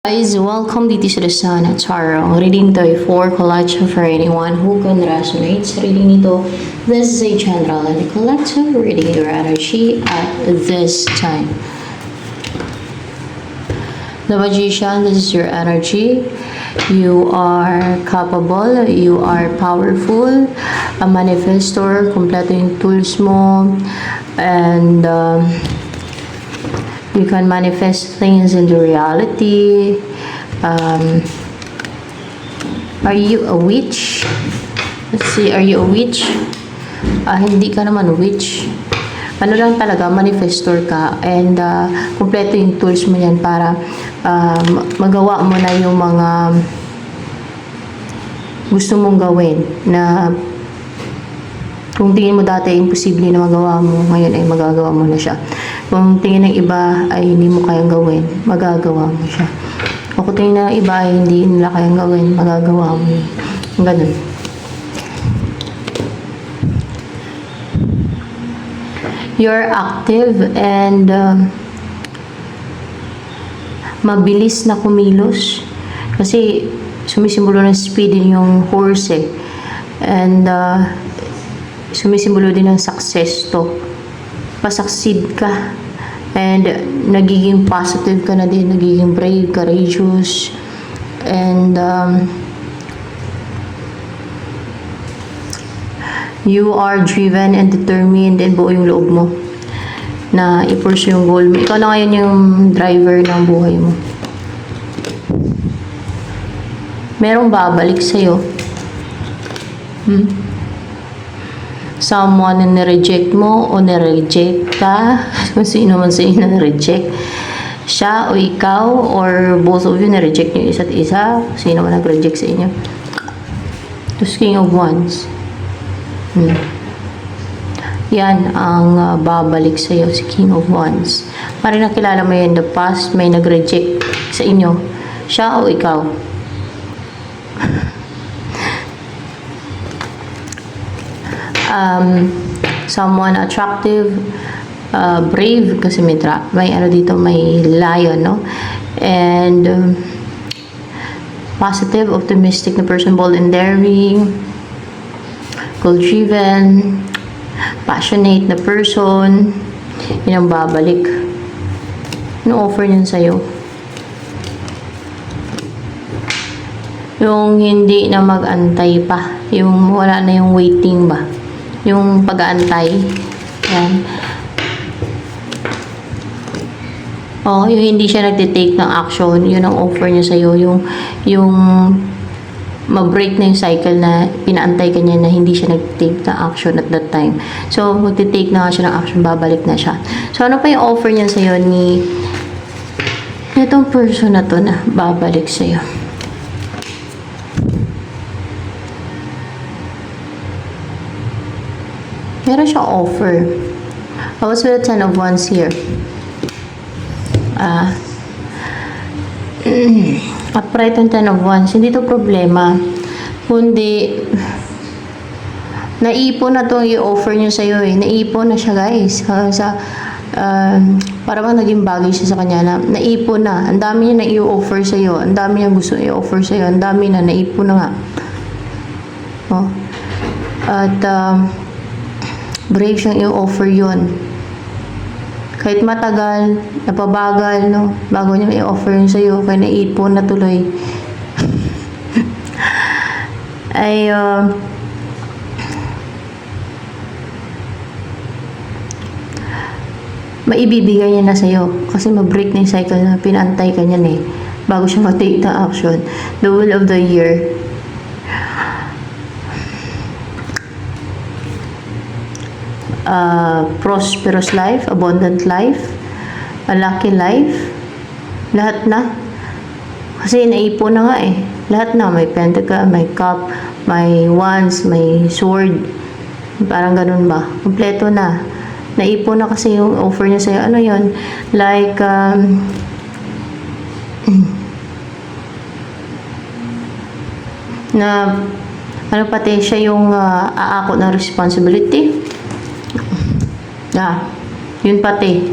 Guys, welcome dito sa The Sun at Tarot. Reading to for collection for anyone who can resonate sa reading nito. This is a general and a collective reading your energy at this time. The Magician, this is your energy. You are capable, you are powerful, a manifestor, kompleto yung tools mo, and you can manifest things into reality. Are you a witch? Let's see, are you a witch? Hindi ka naman witch. Ano lang talaga, manifestor ka. And kumpleto yung tools mo yan para magawa mo na yung mga gusto mong gawin na kung tingin mo dati imposible na magawa mo, ngayon ay magagawa mo na siya. Kung tingin ng iba ay hindi mo kayang gawin, magagawa mo siya. O kung tingin ng iba ay hindi nila kayang gawin, magagawa mo yun. Ganun. You're active and mabilis na kumilos. Kasi sumisimbolo ng speed din yung horse eh. And sumisimbolo din ng success to. Pa-succeed ka. And nagiging positive ka na din, nagiging brave, courageous, and you are driven and determined, and buo yung loob mo na i-pursue yung goal mo. Ikaw na ngayon yung driver ng buhay mo. Merong babalik sa'yo. Someone na nireject mo o nireject ka, kung sino man sa inyo na-reject, siya o ikaw, or both of you na-reject nyo isa't isa, sino man nag-reject sa inyo. Tapos King of Wands. Yan ang babalik sa iyo, si King of Wands. Parang nakilala mo yun in the past, may nag-reject sa inyo, siya o ikaw. Someone attractive, brave, kasi may ano dito, may lion, no? And positive, optimistic na person, bold and daring, goal-driven, passionate na person. Yun ang babalik. Ano offer niyan sa'yo? Yung hindi na mag-antay pa, yung wala na yung waiting ba, yung pag-aantay. Yan. Oh, yung hindi siya nagtitake ng action, yun ang offer niya sa'yo. Yung mag-break na yung cycle na pinaantay ka niya na hindi siya nagtitake ng action at that time. So, magtitake na nga siya ng action, babalik na siya. So, ano pa yung offer niya sa'yo ni itong person na to na babalik sa'yo? Meron siyang offer. I was with a 10 of Wands here. Upright yung 10 of Wands. Hindi to problema. Kundi, naipon na itong i-offer niyo sa'yo eh. Naipon na siya, guys. Para bang naging bagay siya sa kanya na naipon na. Ang dami niya na i-offer sa'yo. Ang dami niya gusto i-offer sa'yo. Ang dami na, naipon na nga. Oh. At, brave siyang i-offer yun. Kahit matagal, napabagal, no? Bago niya i-offer yun sa'yo, kaya naipon na tuloy. Ay, maibibigay niya na sa'yo. Kasi ma-break na yung cycle na pinantay ka niyan eh. Bago siya mag-take na action. The Wheel of the Year. Prosperous life, abundant life, a lucky life, lahat na. Kasi naipon na nga eh. Lahat na, may pentacle, may cup, may wands, may sword. Parang ganun ba? Kompleto na. Naipon na kasi yung offer niya sa'yo. Ano yun? Like, na, ano pati siya yung aako ng responsibility. Yun pati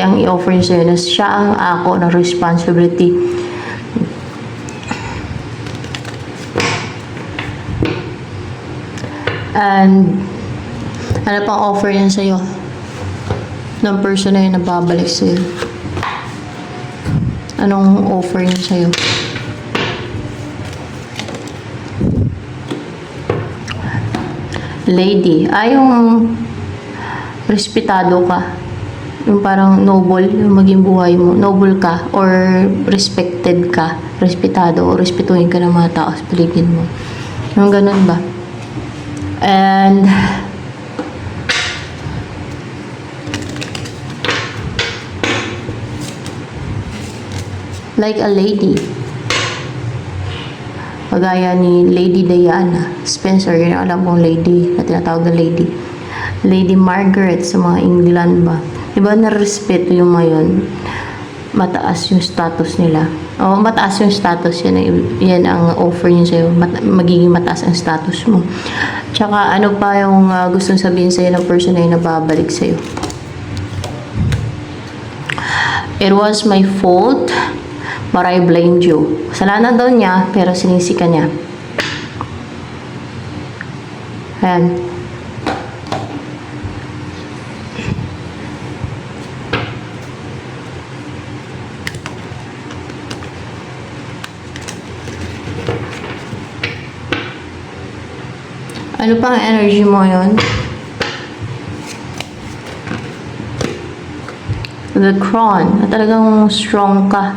ang i-offer niya sa'yo na siya ang ako ng responsibility And ano pang offer yan sa'yo? Ng person na yun na babalik sa'yo. Anong offer yun sa'yo? Lady. Yung respetado ka. Yung parang noble, yung maging buhay mo. Noble ka or respected ka. Respetado o respetuhin ka ng mga tao sa paligid mo. Yung ganun ba? And like a lady. Kagaya ni Lady Diana Spencer, yun ang alam kong lady na tinatawag na lady. Lady Margaret sa mga England ba. Diba na-respeto yung ngayon? Mataas yung status nila. O, mataas yung status yan ang offer niya sa'yo. Magiging mataas ang status mo. Tsaka ano pa yung gustong sabihin sa'yo ng person na yun na babalik sa'yo? It was my fault, but I blamed you. Kasalanan daw niya, pero sinisika niya. Ayan. Ano pang energy mo yun? The Crown. Talagang strong ka.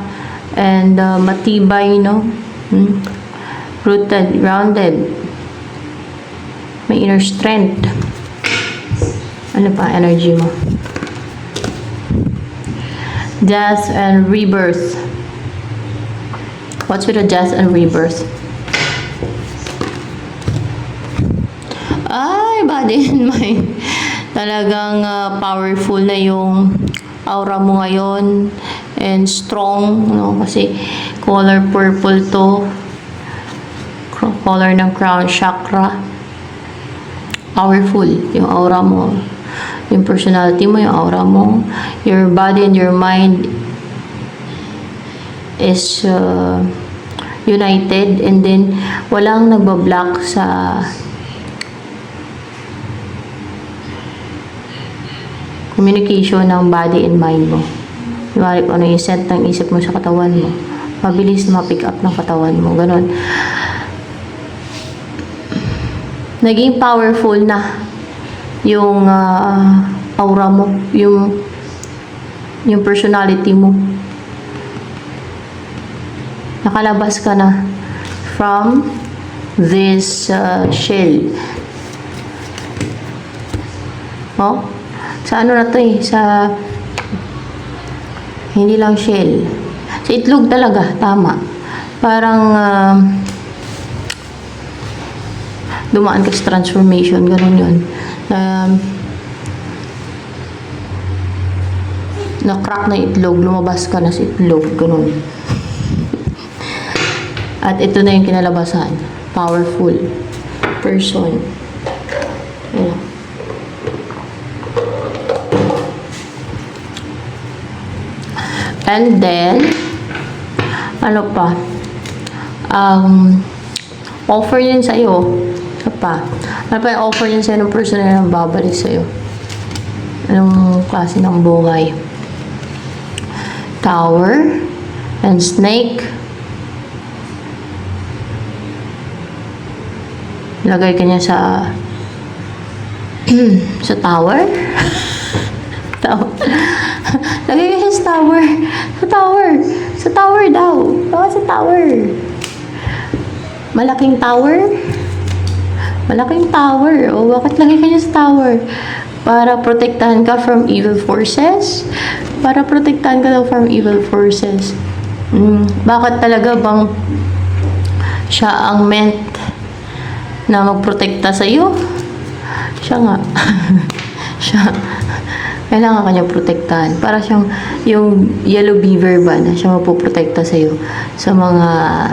And matibay, no? Rooted, grounded. May inner strength. Ano pa energy mo? Death and rebirth. What's with the death and rebirth? Body and mind. Talagang powerful na yung aura mo ngayon. And strong, no? Kasi color purple to. Color ng crown chakra. Powerful yung aura mo. Yung personality mo, yung aura mo. Your body and your mind is united. And then, walang nagbablock sa communication ng body and mind mo. Diba, kung ano yung set ng isip mo sa katawan mo, mabilis na ma-pick up ng katawan mo. Ganon. Naging powerful na yung aura mo, yung personality mo. Nakalabas ka na from this shell. Oh? Sa ano na to eh, sa hindi lang shell. Sa itlog talaga, tama. Parang dumaan ka sa transformation, ganun yun. Na-crack na itlog, lumabas ka na sa itlog, ganun. At ito na yung kinalabasan. Powerful person. Ayan. And then, ano pa? Offer yun sa'yo. Ano pa? Ano pa yung offer yun sa'yo ng person na babalik sa'yo? Anong klase ng buhay? Tower and snake. Lagay ka niya sa sa tower. Lagay ka siya sa tower. Sa tower. Sa tower daw. Baka sa tower. Malaking tower. Malaking tower. O bakit lagay ka niya sa tower? Para protektahan ka from evil forces. Para protektahan ka daw from evil forces. Bakit talaga bang siya ang meant na magprotekta sa iyo? Siya nga. Siya. Kailangan kanya protektahan. Para siyang yung yellow beaver ba na siya mapoprotekta sa iyo sa mga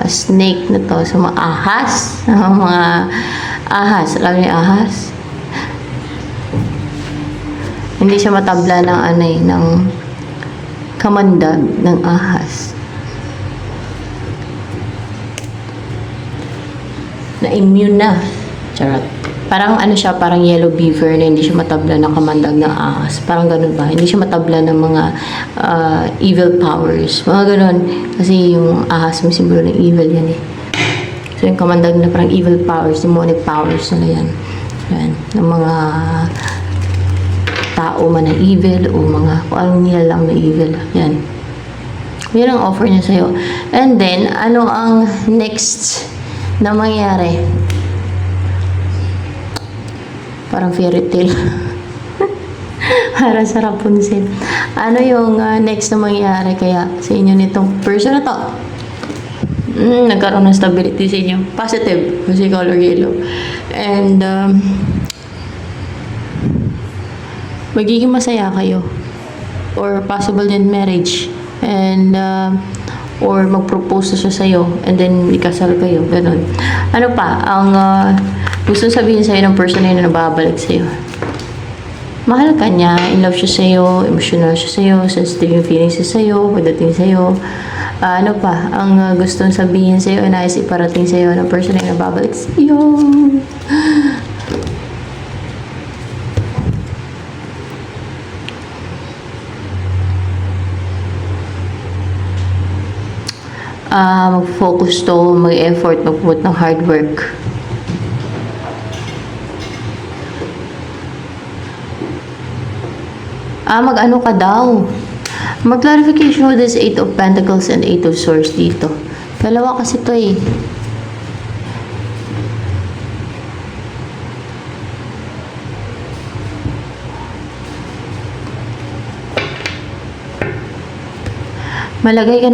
snake na to, sa mga ahas, sa mga ahas. Alam niyo ahas? Hindi siya matabla ng ng kamandag ng ahas. Na immune na. Charot. Parang ano siya, parang yellow beaver na hindi siya matabla ng kamandag ng ahas. Parang ganun ba? Hindi siya matabla ng mga evil powers. Mga ganun. Kasi yung ahas may simbolo ng evil yan eh. So yung kamandag na parang evil powers, demonic powers nila yan. Yan. Ng mga tao man na evil o mga kung anong nilalang na evil. Yan. Yan ang offer niya sa'yo. And then, ano ang next na mangyari? Parang fairy tale. Parang sarap punsin. Ano yung next na mangyari kaya sa inyo nitong person na to? Nagkaroon ng stability sa inyo. Positive. Kasi color yellow. And, magiging masaya kayo. Or possible din marriage. And, or mag-propose na siya sa'yo. And then, ikasal kayo. Ganon. Ano pa? Ang, gusto sabihin sa'yo ng person na yun na nababalik sa'yo. Mahal ka niya, in love siya sa'yo, emotional siya sa'yo, sensitive yung feelings siya sa'yo, pagdating sa'yo. Ano pa, ang gustong sabihin sa'yo, nais iparating sa'yo ng person na yun nababalik sa'yo. Mag-focus to, mag-effort, mag-put ng hard work. Mag-ano ka daw. Mag-clarification with this 8 of Pentacles and 8 of Swords dito. Dalawa kasi to eh. Maglagay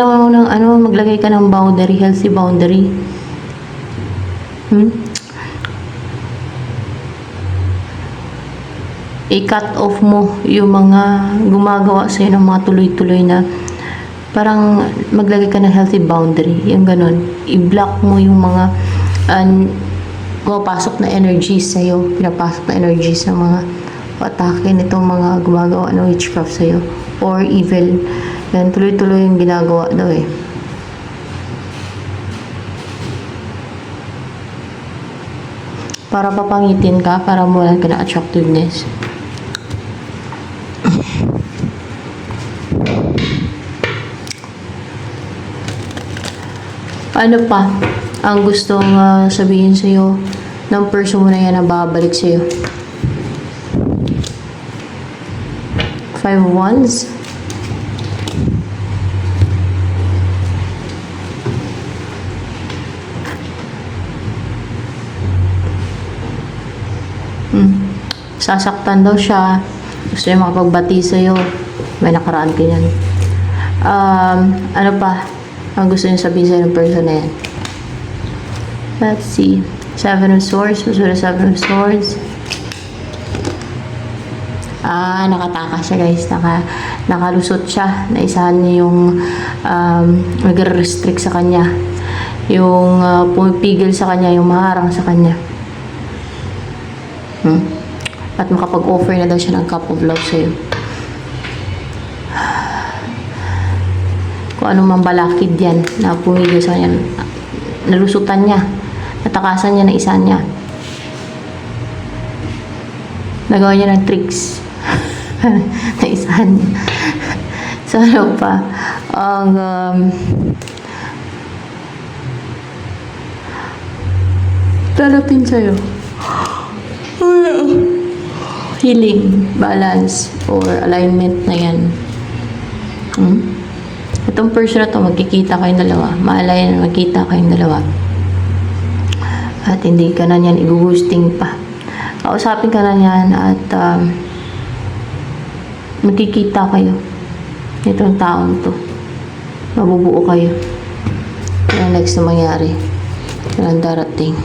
ka ng boundary, healthy boundary. I-cut off mo yung mga gumagawa sa'yo ng mga tuloy-tuloy na parang maglagay ka ng healthy boundary. Yung ganun. I-block mo yung mga pumapasok na energies sa'yo. Pinapasok na energies ng mga atake nitong mga gumagawa ng witchcraft sa'yo. Or evil. Yan, tuloy-tuloy yung ginagawa daw eh. Para papangitin ka, para mawala ka ng attractiveness. Ano pa ang gustong sabihin sa'yo ng person mo na yan na babalik sa'yo? 5 of Wands. Sasaktan daw siya. Gusto niya makapagbati sa'yo. May nakaraan ka yan. Ano pa ang gusto niya sabihin sa'yo ng person na yan? Let's see. 7 of Swords. Gusto na 7 of Swords. Nakatakas siya guys. Nakalusot siya. Naisahan niya yung nag-restrict sa kanya. Yung pumipigil sa kanya. Yung maharang sa kanya. At makapag-offer na daw siya ng cup of love sa'yo. Kung anong mambalakid yan na pumigil sa kanya, nalusutan niya, natakasan niya, naisahan niya. Nagawa niya ng tricks. Naisahan niya. So ano pa? Ang darating sa'yo. Healing, balance, or alignment na yan. Itong person na to, magkikita kayong dalawa. Maalay na magkita kayong dalawa. At hindi ka na yan i-ghosting pa. Kausapin ka na yan at magkikita kayo. Itong taon to. Mabubuo kayo. Ano next na mangyari? Walang darating.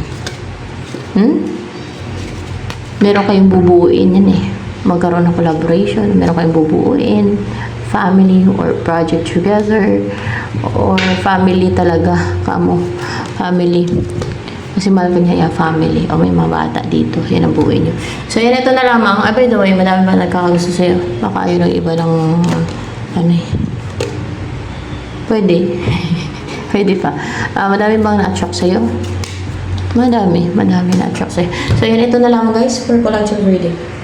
Meron kayong bubuuin yan eh. Magkaroon ng collaboration. Meron kayong bubuuin. Family or project together. Or family talaga. Kamo. Family. Kasi mahal ko niya yung family. O may mga bata dito. Yan ang buuin nyo. So yan, ito na lamang. By the way, madami ba nagkakagusto sa'yo? Baka yun ang iba ng ano eh. Pwede. Pwede pa. Madami bang na-attract sa'yo? Madami na attract sa'yo. So, yan, ito na lang guys for collateral reading.